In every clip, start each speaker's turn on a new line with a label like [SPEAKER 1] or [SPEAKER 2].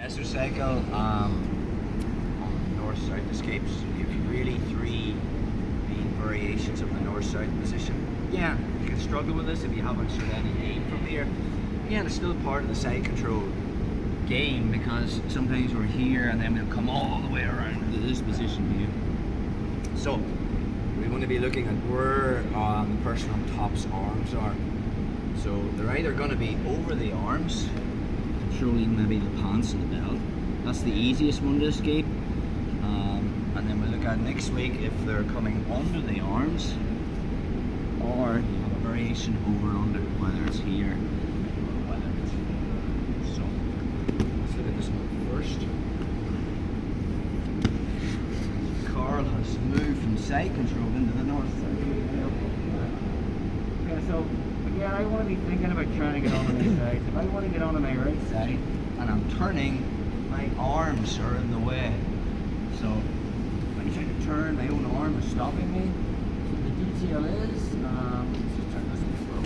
[SPEAKER 1] Mesocycle on north-south escapes. You've really three main variations of the north-south position. Yeah, you can struggle with this if you haven't sort of any aim from here. Yeah, it's still part of the side control game because sometimes we're here and then we'll come all the way around to this position here. So we want to be looking at where the person on top's arms are. So they're either going to be over the arms, controlling maybe the pants and the belt. That's the easiest one to escape. And then we'll look at next week if they're coming under the arms, or you have a variation over under, whether it's here or whether it's here. So let's look at this one first. Carl has moved from side control into the north side.
[SPEAKER 2] Okay, so again, I want to be thinking about trying to get on this side. If I want to get onto my right side
[SPEAKER 1] And I'm turning, my arms are in the way. So when I try to turn, my own arm is stopping me.
[SPEAKER 2] So the detail is, let's just turn this one slow.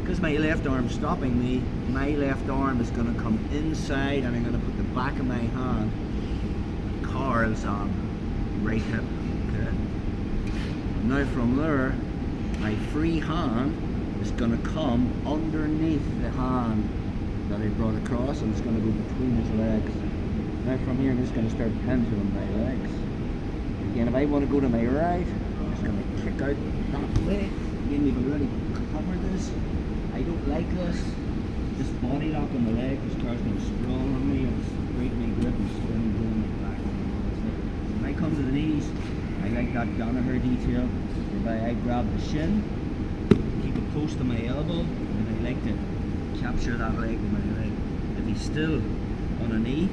[SPEAKER 1] Because my left arm's stopping me, my left arm is going to come inside and I'm going to put the back of my hand on Carl's right hip. Okay. Now from there, my free hand is going to come underneath the hand that I brought across, and it's going to go between his legs. Now from here I'm just going to start pendulum my legs. Again, if I want to go to my right, I'm just going to kick out that way. Again, we've already covered this. I don't like this. This body lock on the leg, this car's going to sprawl on me and break my grip and spin going my back. When I come to the knees, I like that Donagher detail, whereby I grab the shin, keep it close to my elbow, and I like to capture that leg with my leg. If he's still on a knee,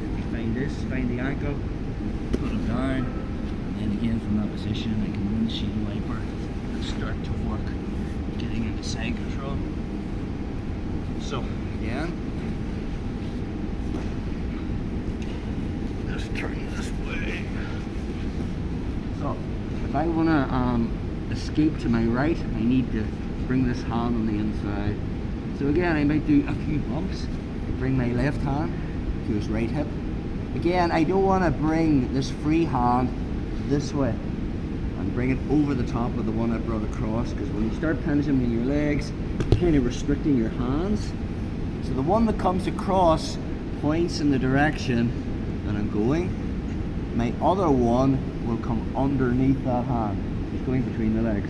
[SPEAKER 1] find the ankle, put him down, and then again from that position I can windshield wiper and start to work getting into side control. So again, just turn this way. So if I want to escape to my right, I need to bring this hand on the inside. So again, I might do a few bumps, bring my left hand to his right hip. Again, I don't want to bring this free hand this way and bring it over the top of the one I brought across, because when you start penduluming your legs, you're kind of restricting your hands. So the one that comes across points in the direction that I'm going. My other one will come underneath that hand. It's going between the legs.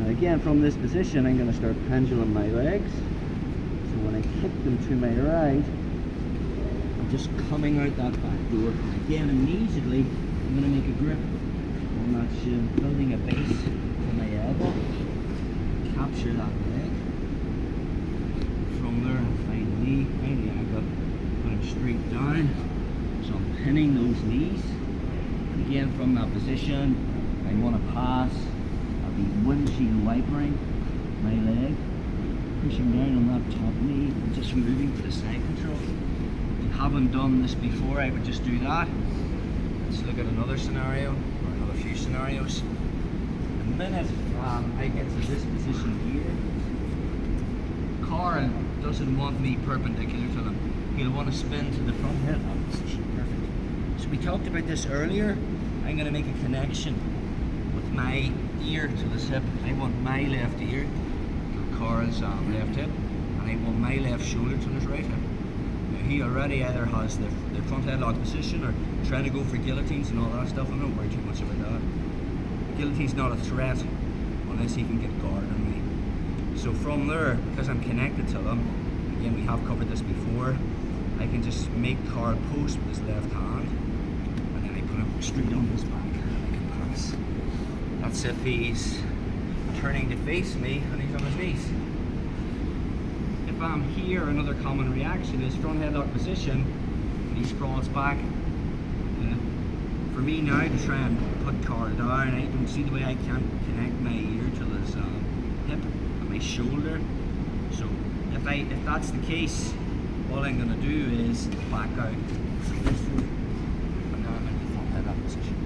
[SPEAKER 1] Now again, from this position, I'm going to start pendulum my legs. So when I kick them to my right, I'm just coming out that back door. Again, immediately, I'm going to make a grip on that shin, building a base to my elbow. Capture that leg. From there, find the knee, find the ankle, put it straight down. So I'm pinning those knees. Again, from that position, I want to pass. I'll be windshield wipering my leg, pushing down on that top knee, and just moving to the side control. If you haven't done this before, I would just do that. Let's look at another scenario, or another few scenarios. The minute I get to this position here, Carl doesn't want me perpendicular to them. He'll want to spin to the front head. Position, perfect. So we talked about this earlier. I'm going to make a connection with my ear to this hip. I want my left ear to Carl's left hip, and I want my left shoulder to his right hip. Now he already either has the front headlock position or trying to go for guillotines and all that stuff. I'm not worried too much about that. Guillotine's not a threat unless he can get guard on me. So from there, because I'm connected to them, again we have covered this before, I can just make Carl post with his left hand, and then I put him straight on his back and I can pass. That's if he's turning to face me and he's on his knees. If I'm here, another common reaction is front headlock position, and he sprawls back. For me now to try and put Carl down, I don't see the way I can't connect my ear to his hip and my shoulder. So if that's the case, all I'm going to do is back out this way, and now I'm in the front headlock position.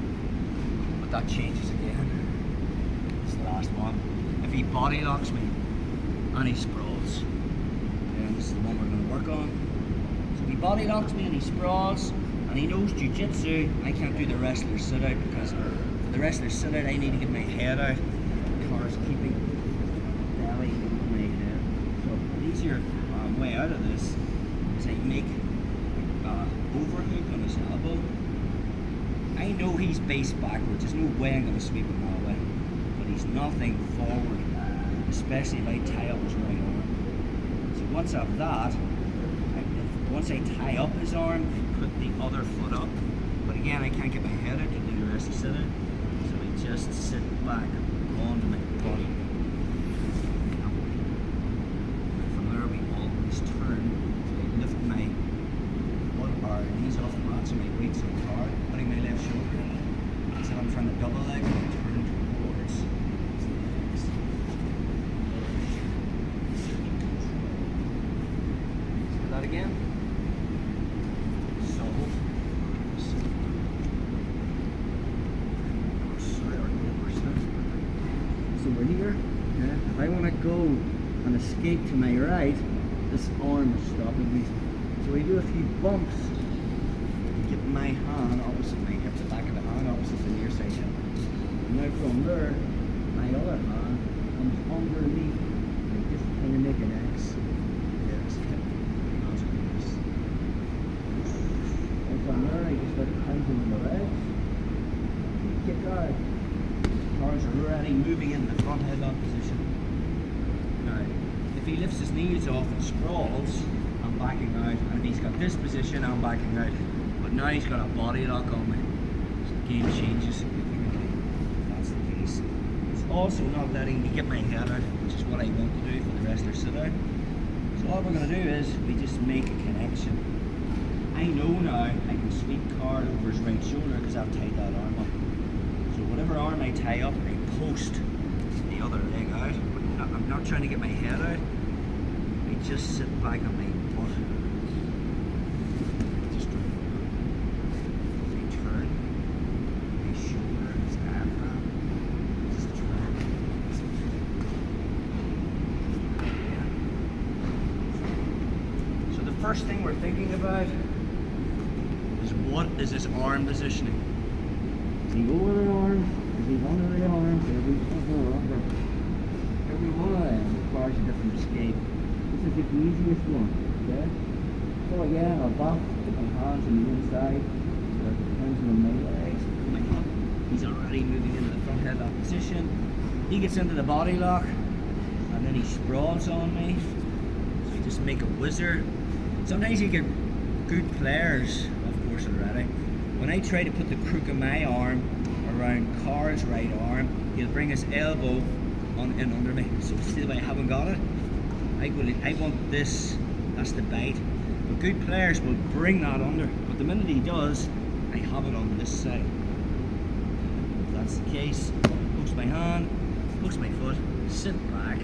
[SPEAKER 1] But that changes again. It's the last one. If he body locks me and he sprawls, then this is the one we're going to work on. body locks me and he sprawls, and he knows jiu-jitsu. I can't do the wrestler sit out because for the wrestler sit out I need to get my head out. The car's keeping belly on my head. So the easier way out of this is I make overhook on his elbow. I know he's base backwards, there's no way I'm going to sweep him that way, but he's nothing forward, especially if I tie up his right arm. So once I have that, once I tie up his arm, I put the other foot up, but again I can't get my head out to do the rest of the sit out, so I just sit back onto my body. From there we always turn, so I lift my knees off the mat so my weight's on the car, putting my left shoulder in. So I'm trying to double leg and I turn towards the legs. Let's do that again. So, so we're here. Yeah. If I want to go and escape to my right, this arm is stopping me. So I do a few bumps. Get my hand opposite my hip, the back of the hand opposite the near side hip. And now from there, my other hand comes underneath. I just kind of make an X. There's hip. Hands like this. And from there, I just start pounding the legs. Kick out. Cars are already moving in the front headlock position. Now, if he lifts his knees off and sprawls, I'm backing out. And if he's got this position, I'm backing out. But now he's got a body lock on me. So the game changes significantly. That's the case. It's also not letting me get my head out, which is what I want to do for the wrestler sit out. So all we're going to do is we just make a connection. I know now I can sweep Carl over his right shoulder because I've tied that arm up. So whatever arm I tie up, I post the other leg out. But I'm not trying to get my head out. I just sit back on my butt. First thing we're thinking about is what is his arm positioning. Is he over the arm? Is he under the arm? Every one requires a different escape. This is the easiest one, okay? So again, I'll back, put my hands on the inside, so that it depends on my legs, my up. He's already moving into the front headlock position. He gets into the body lock, and then he sprawls on me. So we just make a whizzer. Sometimes you get good players, of course, already. When I try to put the crook of my arm around Carr's right arm, he'll bring his elbow in under me. So see the way I haven't got it? I want this, that's the bite. But good players will bring that under. But the minute he does, I have it on this side. If that's the case, post my hand, post my foot, sit back,